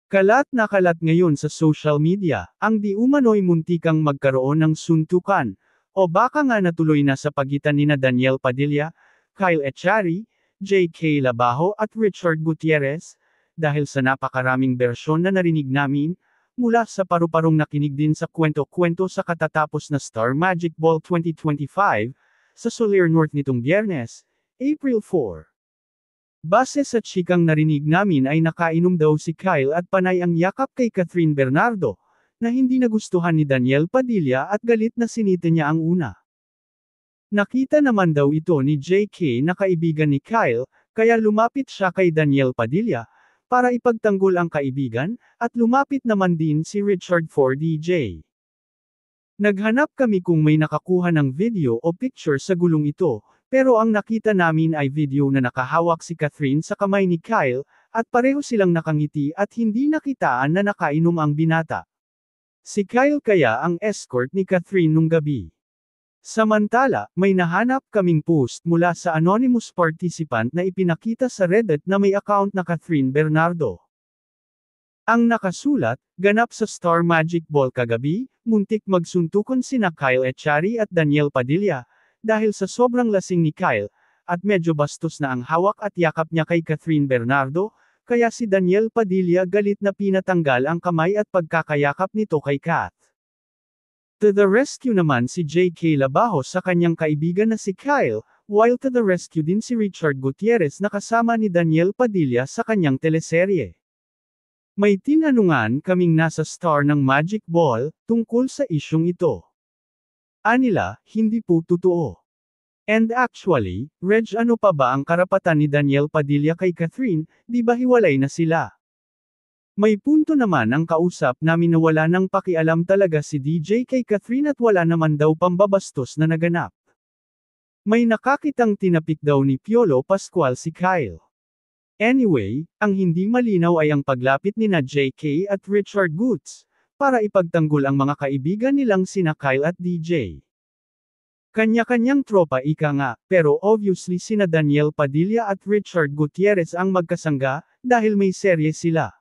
Kalat na kalat ngayon sa social media, ang di umano'y muntikang magkaroon ng suntukan, o baka nga natuloy na sa pagitan nina Daniel Padilla, Kyle Echari, J.K. Labajo at Richard Gutierrez, dahil sa napakaraming bersyon na narinig namin, mula sa paru-parong nakinig din sa kwento-kwento sa katatapos na Star Magic Ball 2025, sa Soler North nitong Biyernes, April 4. Base sa chikang narinig namin ay nakainom daw si Kyle at panay ang yakap kay Catherine Bernardo, na hindi nagustuhan ni Daniel Padilla at galit na sinita niya ang una. Nakita naman daw ito ni JK na kaibigan ni Kyle, kaya lumapit siya kay Daniel Padilla, para ipagtanggol ang kaibigan, at lumapit naman din si Richard for DJ. Naghanap kami kung may nakakuha ng video o picture sa gulong ito, pero ang nakita namin ay video na nakahawak si Catherine sa kamay ni Kyle, at pareho silang nakangiti at hindi nakitaan na nakainom ang binata. Si Kyle kaya ang escort ni Catherine nung gabi. Samantala, may nahanap kaming post mula sa anonymous participant na ipinakita sa Reddit na may account na Catherine Bernardo. Ang nakasulat, ganap sa Star Magic Ball kagabi, muntik magsuntukan sina Kyle Echari at Daniel Padilla, dahil sa sobrang lasing ni Kyle, at medyo bastos na ang hawak at yakap niya kay Catherine Bernardo, kaya si Daniel Padilla galit na pinatanggal ang kamay at pagkakayakap nito kay Kath. To the rescue naman si J.K. Labajo sa kanyang kaibigan na si Kyle, while to the rescue din si Richard Gutierrez na kasama ni Daniel Padilla sa kanyang teleserye. May tinanungan kaming nasa Star ng Magic Ball, tungkol sa isyung ito. Anila, hindi po totoo. And actually, Reg ano pa ba ang karapatan ni Daniel Padilla kay Catherine, di ba hiwalay na sila? May punto naman ang kausap namin na wala nang pakialam talaga si DJ kay Catherine at wala naman daw pambabastos na naganap. May nakakitang tinapik daw ni Piolo Pascual si Kyle. Anyway, ang hindi malinaw ay ang paglapit nina JK at Richard Goods, para ipagtanggol ang mga kaibigan nilang sina Kyle at DJ. Kanya-kanyang tropa ika nga, pero obviously sina Daniel Padilla at Richard Gutierrez ang magkasangga, dahil may serye sila.